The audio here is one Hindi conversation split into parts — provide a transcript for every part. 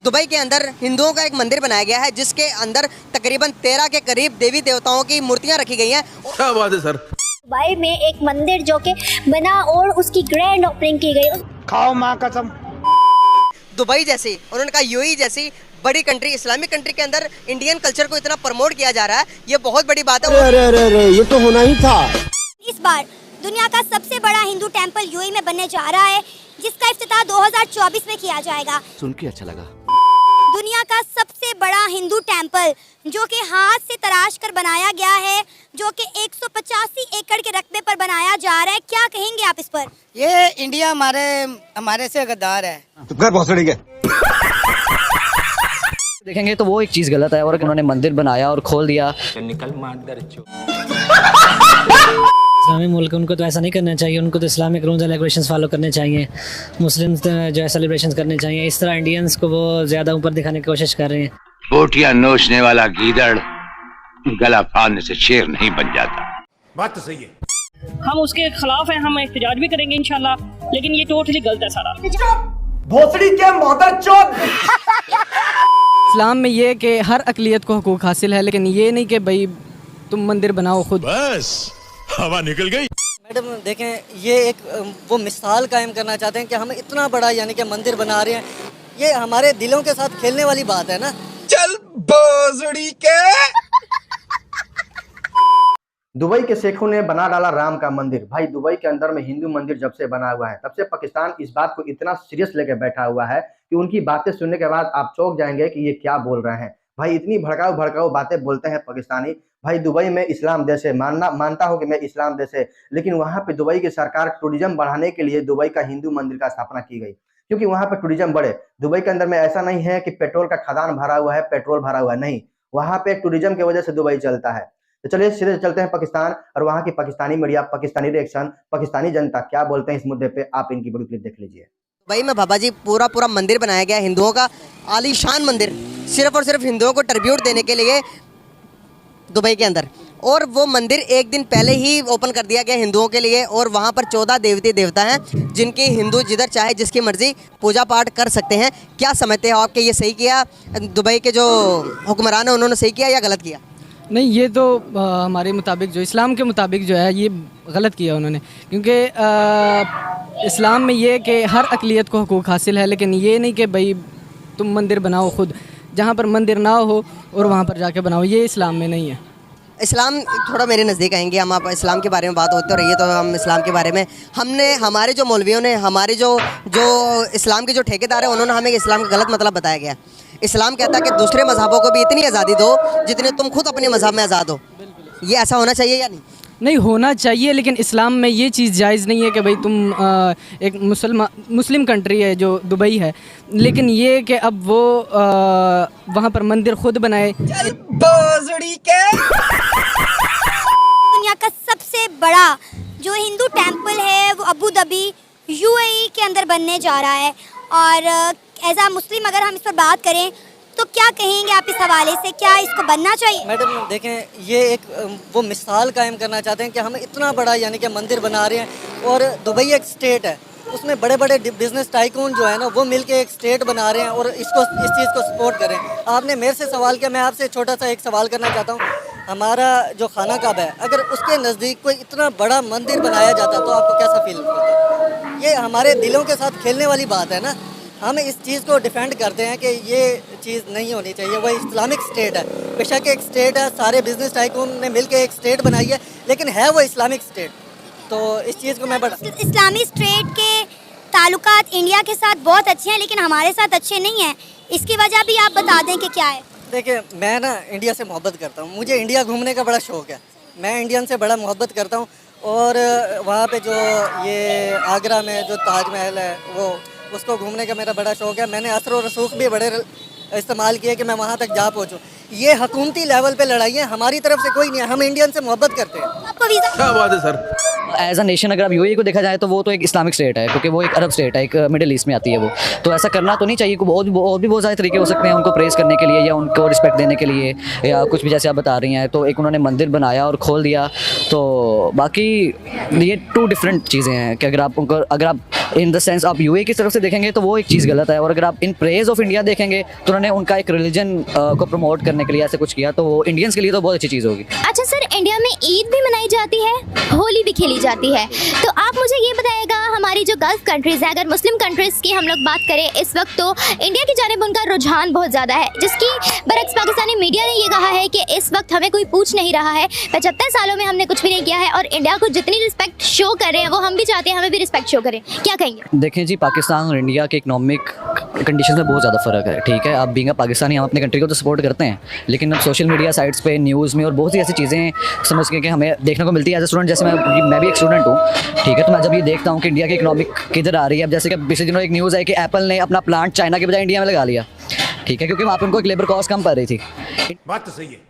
दुबई के अंदर हिंदुओं का एक मंदिर बनाया गया है जिसके अंदर तकरीबन 13 के करीब देवी देवताओं की मूर्तियां रखी गई हैं। क्या बात है सर। दुबई में एक मंदिर जो कि बना और उसकी ग्रैंड ओपनिंग की गई। खाओ माँ कसम। दुबई जैसी, उन्होंने कहा यूएई जैसी बड़ी कंट्री, इस्लामिक कंट्री के अंदर इंडियन कल्चर को इतना प्रमोट किया जा रहा है, ये बहुत बड़ी बात है। अरे ये तो होना ही था। इस बार दुनिया का सबसे बड़ा हिंदू टेंपल यूएई में बनने जा रहा है, जिसका इफ्तिताह 2024 में किया जाएगा। सुन के अच्छा लगा। दुनिया का सबसे बड़ा हिंदू टेंपल जो कि हाथ से तराश कर बनाया गया है, जो कि 185 एकड़ के रकबे पर बनाया जा रहा है। क्या कहेंगे आप इस पर? ये इंडिया हमारे से गद्दार है। घर भोसड़ी के देखेंगे तो वो एक चीज़ गलत है, और उन्होंने मंदिर बनाया और खोल दिया। निकल मार दर इस्लामी मुल्क उनको तो ऐसा नहीं करना चाहिए, उनको तो Islamic rules and regulations follow करने चाहिए। मुस्लिम्स जो है सेलिब्रेशंस करने चाहिए। इस तरह इंडियंस को वो ज़्यादा ऊपर दिखाने की कोशिश कर रहे हैं। बोटियां नोचने वाला गीदड़ गला फाड़ने से शेर नहीं बन जाता। बात तो सही है। हम उसके खिलाफ हैं, हम एहतजाज भी करेंगे इंशाल्लाह, लेकिन ये टोटली गलत है सारा। भोसड़ी के मदर चौथ। इस्लाम में ये कि हर अक़लियत को हुकूक हासिल है, लेकिन ये नहीं कि भाई तुम मंदिर बनाओ खुद। बस हवा निकल गई। मैडम देखें, ये एक वो मिसाल कायम करना चाहते हैं कि हम इतना बड़ा यानी कि मंदिर बना रहे हैं। ये हमारे दिलों के साथ खेलने वाली बात है ना। चल भोसड़ी के। दुबई के शेखों ने बना डाला राम का मंदिर। भाई दुबई के अंदर में हिंदू मंदिर जब से बना हुआ है तब से पाकिस्तान इस बात को इतना सीरियस लेकर बैठा हुआ है कि उनकी बातें सुनने के बाद आप चौंक जाएंगे कि ये क्या बोल रहे हैं। भाई इतनी भड़काऊ बातें बोलते हैं पाकिस्तानी। भाई दुबई में इस्लाम देश है, मानता हूँ कि मैं इस्लाम देश है, लेकिन वहाँ पे दुबई की सरकार टूरिज्म बढ़ाने के लिए दुबई का हिंदू मंदिर का स्थापना की गई, क्योंकि वहाँ पे टूरिज्म बढ़े। दुबई के अंदर में ऐसा नहीं है कि पेट्रोल का खदान भरा हुआ है, पेट्रोल भरा हुआ है, नहीं, वहाँ पे टूरिज्म की वजह से दुबई चलता है। तो चलिए सीधे चलते हैं पाकिस्तान और वहाँ की पाकिस्तानी मीडिया, पाकिस्तानी रिएक्शन, पाकिस्तानी जनता क्या बोलते हैं इस मुद्दे पे। आप इनकी बड़ी क्लिप देख लीजिए। दुबई में बाबा जी पूरा मंदिर बनाया गया हिंदुओं का, आलीशान मंदिर, सिर्फ और सिर्फ हिंदुओं को ट्रिब्यूट देने के लिए दुबई के अंदर। और वो मंदिर एक दिन पहले ही ओपन कर दिया गया हिंदुओं के लिए, और वहाँ पर 14 देवती देवता हैं जिनकी हिंदू जिधर चाहे जिसकी मर्जी पूजा पाठ कर सकते हैं। क्या समझते हो आपके, ये सही किया दुबई के जो हुक्मरान है, उन्होंने सही किया या गलत किया? नहीं, ये तो हमारे मुताबिक जो इस्लाम के मुताबिक जो है ये गलत किया उन्होंने, क्योंकि इस्लाम में ये कि हर अक़लियत को हुकूक हासिल है, लेकिन ये नहीं कि भाई तुम मंदिर बनाओ खुद, जहाँ पर मंदिर ना हो और वहाँ पर जाके बनाओ, ये इस्लाम में नहीं है। इस्लाम थोड़ा मेरे नज़दीक आएंगे हम, आप इस्लाम के बारे में बात होते रहिए तो हम इस्लाम के बारे में, हमारे जो मौलवियों ने, हमारे जो इस्लाम के जो ठेकेदार हैं, उन्होंने हमें इस्लाम का गलत मतलब बताया गया। इस्लाम कहता है कि दूसरे मज़हबों को भी इतनी आज़ादी दो जितने तुम खुद अपने मज़हब में आज़ाद हो। ये ऐसा होना चाहिए या नहीं? नहीं होना चाहिए, लेकिन इस्लाम में ये चीज़ जायज़ नहीं है कि भाई तुम एक मुस्लिम कंट्री है जो दुबई है, लेकिन ये कि अब वो वहाँ पर मंदिर खुद बनाए। दुनिया का सबसे बड़ा जो हिंदू टेंपल है वो अबू धाबी यूएई के अंदर बनने जा रहा है, और एज आ मुस्लिम अगर हम इस पर बात करें तो क्या कहेंगे आप इस हवाले से? क्या इसको बनना चाहिए? मैडम देखें, ये एक वो मिसाल कायम करना चाहते हैं कि हम इतना बड़ा यानी कि मंदिर बना रहे हैं, और दुबई एक स्टेट है, उसमें बड़े बड़े बिजनेस टाइकून जो है ना वो मिलके एक स्टेट बना रहे हैं और इस चीज़ को सपोर्ट करें। आपने मेरे से सवाल किया, मैं आपसे छोटा सा एक सवाल करना चाहता हूँ। हमारा जो खाना काबा है, अगर उसके नज़दीक कोई इतना बड़ा मंदिर बनाया जाता तो आपको कैसा फील होता? ये हमारे दिलों के साथ खेलने वाली बात है ना। हम इस चीज़ को डिफेंड करते हैं कि ये चीज़ नहीं होनी चाहिए। वह इस्लामिक स्टेट है, बेशक एक स्टेट है, सारे बिजनेस टाइकून ने मिलकर एक स्टेट बनाई है, लेकिन है वो इस्लामिक स्टेट। तो इस चीज़ को मैं इस्लामिक स्टेट के ताल्लुकात इंडिया के साथ बहुत अच्छे हैं, लेकिन हमारे साथ अच्छे नहीं हैं। इसकी वजह भी आप बता दें कि क्या है? देखिए, मैं ना इंडिया से मोहब्बत करता हूँ, मुझे इंडिया घूमने का बड़ा शौक़ है, मैं इंडियन से बड़ा मोहब्बत करता हूँ। और वहाँ पे जो ये आगरा में जो ताजमहल है वो उसको घूमने का मेरा बड़ा शौक़ है। मैंने असर और रसूख भी बड़े इस्तेमाल किए कि मैं वहाँ तक जा पहुँचूँ। ये हुकूमती लेवल पे लड़ाइयाँ हमारी तरफ से कोई नहीं है, हम इंडियन से मोहब्बत करते हैं। आपको वीज़ा क्या बात है सर। एज अ नेशन अगर आप यूएई को देखा जाए तो वो तो एक इस्लामिक स्टेट है, क्योंकि वो एक अरब स्टेट है, एक मिडिल ईस्ट में आती है वो। तो ऐसा करना तो नहीं चाहिए। और भी बहुत सारे तरीके हो सकते हैं उनको प्रेज़ करने के लिए या उनको रिस्पेक्ट देने के लिए, या कुछ भी जैसे आप बता रही हैं। तो एक उन्होंने मंदिर बनाया और खोल दिया, तो बाकी ये 2 डिफरेंट चीज़ें हैं कि अगर आप इन द सेंस आप यूए की तरफ से देखेंगे तो वो एक चीज़ गलत है, और अगर आप इन प्रेज ऑफ इंडिया देखेंगे तो उन्होंने उनका एक रिलीजन को प्रमोट करने के लिए ऐसे कुछ किया, तो वो इंडियंस के लिए तो बहुत अच्छी चीज़ होगी। अच्छा सर, इंडिया में ईद भी मनाई जाती है, होली भी खेली जाती है, तो आप मुझे ये बताइएगा हमारी जो गल्फ कंट्रीज़ है, अगर मुस्लिम कंट्रीज़ की हम लोग बात करें इस वक्त, तो इंडिया की जानिब उनका रुझान बहुत ज़्यादा है, जिसकी बरक्स पाकिस्तानी मीडिया ने ये कहा है कि इस वक्त हमें कोई पूछ नहीं रहा है, 75 सालों में हमने कुछ भी नहीं किया है और इंडिया को जितनी रिस्पेक्ट शो कर रहे हैं वो हम भी चाहते हैं हमें भी रिस्पेक्ट शो करें। क्या कहेंगे? देखें जी, पाकिस्तान और इंडिया के इकोनॉमिक कंडीशन में बहुत ज़्यादा फ़र्क है, ठीक है। आप बीइंग अ पाकिस्तानी हम अपने कंट्री को तो सपोर्ट करते हैं, लेकिन अब सोशल मीडिया साइट्स पे, न्यूज़ में और बहुत सी ऐसी चीज़ें समझ के कि हमें देखने को मिलती है एज ए स्टूडेंट। जैसे मैं भी एक स्टूडेंट हूँ, ठीक है, तो मैं जब ये देखता हूँ कि इंडिया की इकोनॉमिक किधर आ रही है, अब जैसे कि पिछले दिनों एक न्यूज़ है कि एप्पल ने अपना प्लांट चाइना के बजाय इंडिया में लगा लिया, ठीक है, क्योंकि वहाँ पर उनको एक लेबर कॉस्ट कम पड़ रही थी। बात तो सही है।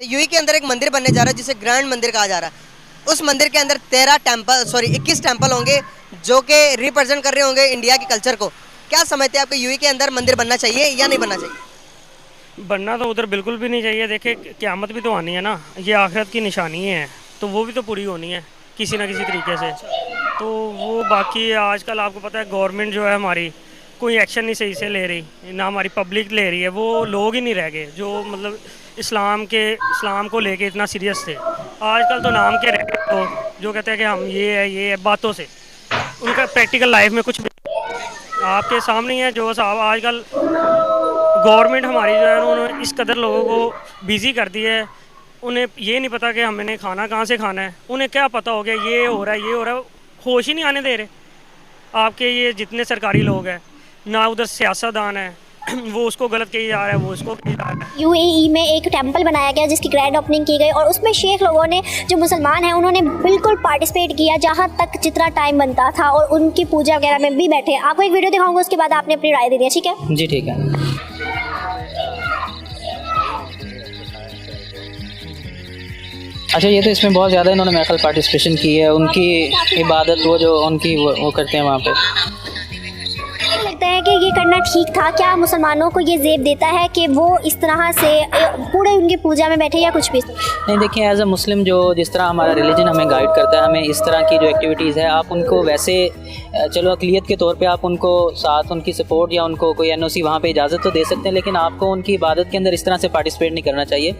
यूएई के अंदर एक मंदिर बनने जा रहा है जिसे ग्रैंड मंदिर कहा जा रहा है। उस मंदिर के अंदर 21 टेम्पल होंगे जो कि रिप्रेजेंट कर रहे होंगे इंडिया के कल्चर को। क्या समझते हैं आपको यूएई के अंदर मंदिर बनना चाहिए या नहीं बनना चाहिए? बनना तो उधर बिल्कुल भी नहीं चाहिए। देखिए क़यामत भी तो आनी है ना, ये आखिरत की निशानी है, तो वो भी तो पूरी होनी है किसी ना किसी तरीके से। तो वो बाकी आजकल आपको पता है गवर्नमेंट जो है हमारी कोई एक्शन नहीं सही से ले रही, ना हमारी पब्लिक ले रही है। वो लोग ही नहीं रह गए जो मतलब इस्लाम को लेके इतना सीरियस थे। आजकल तो नाम के रह गए तो जो कहते हैं कि हम ये है बातों से, उनका प्रैक्टिकल लाइफ में कुछ भी आपके सामने ही है। जो साहब आजकल गवर्नमेंट हमारी जो है उन्होंने इस कदर लोगों को बिज़ी कर दिया है, उन्हें ये नहीं पता कि हमने खाना कहाँ से खाना है। उन्हें क्या पता हो गया ये हो रहा है, होश ही नहीं आने दे रहे आपके ये जितने सरकारी लोग हैं। ना उधर सियासतदान है, वो उसको गलत कही जा रहा है, वो उसको कही जा रहा है। यूएई में एक टेंपल बनाया गया जिसकी ग्रैंड ओपनिंग की गई और उसमें शेख लोगों ने, जो मुसलमान हैं, उन्होंने बिल्कुल पार्टिसिपेट किया जहाँ तक जितना टाइम बनता था और उनकी पूजा वगैरह में भी बैठे। आपको एक वीडियो दिखाऊंगा, उसके बाद आपने अपनी राय दे दिया, ठीक है? जी ठीक है। अच्छा, ये तो इसमें बहुत ज़्यादा इन्होंने मेरे ख्याल पार्टिसिपेशन की है, उनकी इबादत वो जो उनकी वो करते हैं वहाँ पे। लगता है कि ये करना ठीक था? क्या मुसलमानों को ये ज़ेब देता है कि वो इस तरह से पूरे उनकी पूजा में बैठे या कुछ भी? नहीं, देखिए एज अ मुस्लिम जो जिस तरह हमारा रिलीजन हमें गाइड करता है, हमें इस तरह की जो एक्टिविटीज़ है आप उनको वैसे चलो अक़लियत के तौर पे आप उनको साथ उनकी सपोर्ट या उनको कोई एनओसी वहाँ पे इजाज़त तो दे सकते हैं, लेकिन आपको उनकी इबादत के अंदर इस तरह से पार्टिसिपेट नहीं करना चाहिए,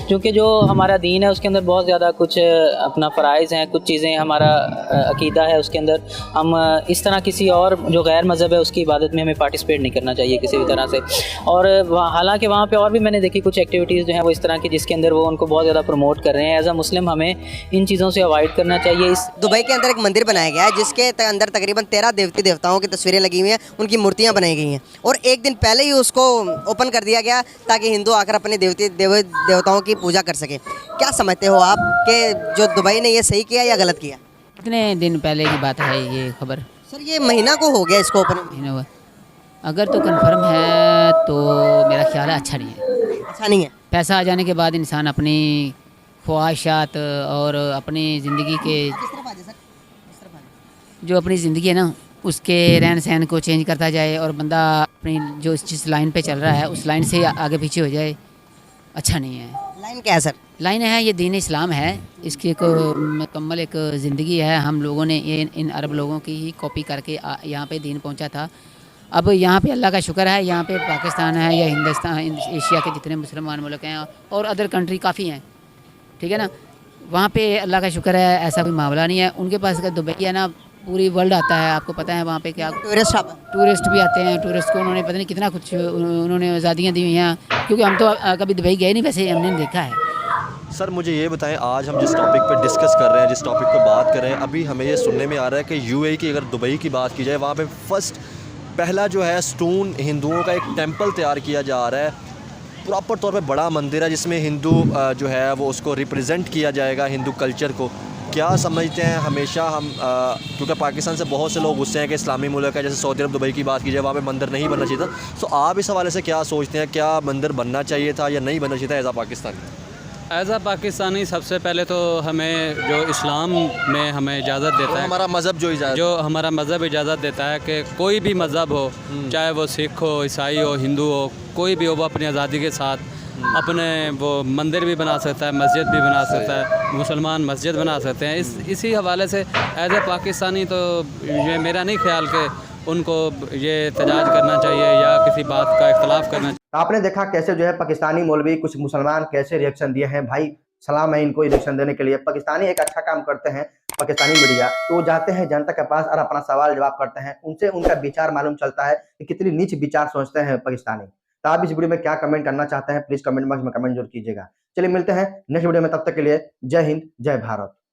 क्योंकि जो हमारा दीन है उसके अंदर बहुत ज़्यादा कुछ अपना फ़राइज़ हैं, कुछ चीज़ें हमारा अक़ीदा है, उसके अंदर हम इस तरह किसी और जो गैर मज़हब है उसकी इबादत में हमें पार्टिसिपेट नहीं करना चाहिए किसी भी तरह से। और हालांकि वहाँ पे और भी मैंने देखी कुछ एक्टिविटीज़ जो हैं वो इस तरह की जिसके अंदर वो उनको बहुत ज़्यादा प्रमोट कर रहे हैं। एज अ मुस्लिम हमें इन चीज़ों से अवॉइड करना चाहिए। इस दुबई के अंदर एक मंदिर बनाया गया है जिसके अंदर तकरीबन 13 देवताओं की तस्वीरें लगी हुई हैं, उनकी मूर्तियाँ बनाई गई हैं और एक दिन पहले ही उसको ओपन कर दिया गया ताकि हिंदू आकर अपने देवताओं की पूजा कर सके। क्या समझते हो आप कि जो दुबई ने ये सही किया या गलत किया? कितने दिन पहले की बात है ये खबर? सर ये महीना को हो गया इसको ओपन। अगर तो कंफर्म है तो मेरा ख्याल है अच्छा नहीं है। अच्छा नहीं है? पैसा आ जाने के बाद इंसान अपनी ख्वाहिशात और अपनी ज़िंदगी के जो अपनी ज़िंदगी है ना उसके रहन सहन को चेंज करता जाए और बंदा अपनी जो जिस लाइन पे चल रहा है उस लाइन से आगे पीछे हो जाए, अच्छा नहीं है। लाइन क्या है सर? लाइन है ये दीन इस्लाम है, इसकी एक मुकम्मल एक ज़िंदगी है। हम लोगों ने ये इन अरब लोगों की ही कॉपी करके यहाँ पे दीन पहुँचा था। अब यहाँ पे अल्लाह का शुक्र है, यहाँ पे पाकिस्तान है या हिंदुस्तान, एशिया के जितने मुसलमान मुल्क हैं और अदर कंट्री काफ़ी हैं, ठीक है ना, वहाँ पे अल्लाह का शुक्र है, ऐसा कोई मामला नहीं है। उनके पास अगर दुबई है ना, पूरी वर्ल्ड आता है, आपको पता है वहाँ पे क्या टूरिस्ट भी आते हैं। टूरिस्ट को उन्होंने पता नहीं कितना कुछ उन्होंने आज़ादियाँ दी हुई हैं, क्योंकि हम तो कभी दुबई गए नहीं, वैसे हमने देखा है। सर मुझे ये बताएं, आज हम जिस टॉपिक पे डिस्कस कर रहे हैं, जिस टॉपिक पे बात कर रहे हैं, अभी हमें ये सुनने में आ रहा है कि यूएई की अगर दुबई की बात की जाए, वहाँ पे पहला जो है स्टोन हिंदुओं का एक टेंपल तैयार किया जा रहा है, प्रॉपर तौर पे बड़ा मंदिर है जिसमें हिंदू जो है वो उसको रिप्रेजेंट किया जाएगा, हिंदू कल्चर को। क्या समझते हैं, हमेशा हम क्योंकि पाकिस्तान से बहुत से लोग गुस्से हैं कि इस्लामी मुल्क है, जैसे सऊदी अरब दुबई की बात की जाए वहाँ पे मंदिर नहीं बनना चाहिए था, तो आप इस हवाले से क्या सोचते हैं, क्या मंदिर बनना चाहिए था या नहीं बनना चाहिए था एज आ पाकिस्तानी? एज़ आ पाकिस्तानी सबसे पहले तो हमें जो इस्लाम में हमें इजाज़त देता है, हमारा मज़हब जो हमारा मज़हब इजाज़त देता है कि कोई भी मज़हब हो, चाहे वो सिख हो, ईसाई हो, हिंदू हो, कोई भी हो, वो अपनी आज़ादी के साथ अपने वो मंदिर भी बना सकता है, मस्जिद भी बना सकता है, मुसलमान मस्जिद बना सकते हैं। इसी हवाले से एज ए पाकिस्तानी तो ये मेरा नहीं ख्याल कि उनको ये एहतजाज करना चाहिए या किसी बात का इख्तलाफ करना चाहिए। आपने देखा कैसे जो है पाकिस्तानी मौलवी कुछ मुसलमान कैसे रिएक्शन दिए हैं। भाई सलाम है इनको रिएक्शन देने के लिए। पाकिस्तानी एक अच्छा काम करते हैं पाकिस्तानी मीडिया, तो वो जाते हैं जनता के पास और अपना सवाल जवाब करते हैं, उनसे उनका विचार मालूम चलता है कि कितनी नीच विचार सोचते हैं पाकिस्तानी। तो आप इस वीडियो में क्या कमेंट करना चाहते हैं प्लीज कमेंट बॉक्स में कमेंट जरूर कीजिएगा। चलिए मिलते हैं नेक्स्ट वीडियो में, तब तक के लिए जय हिंद जय भारत।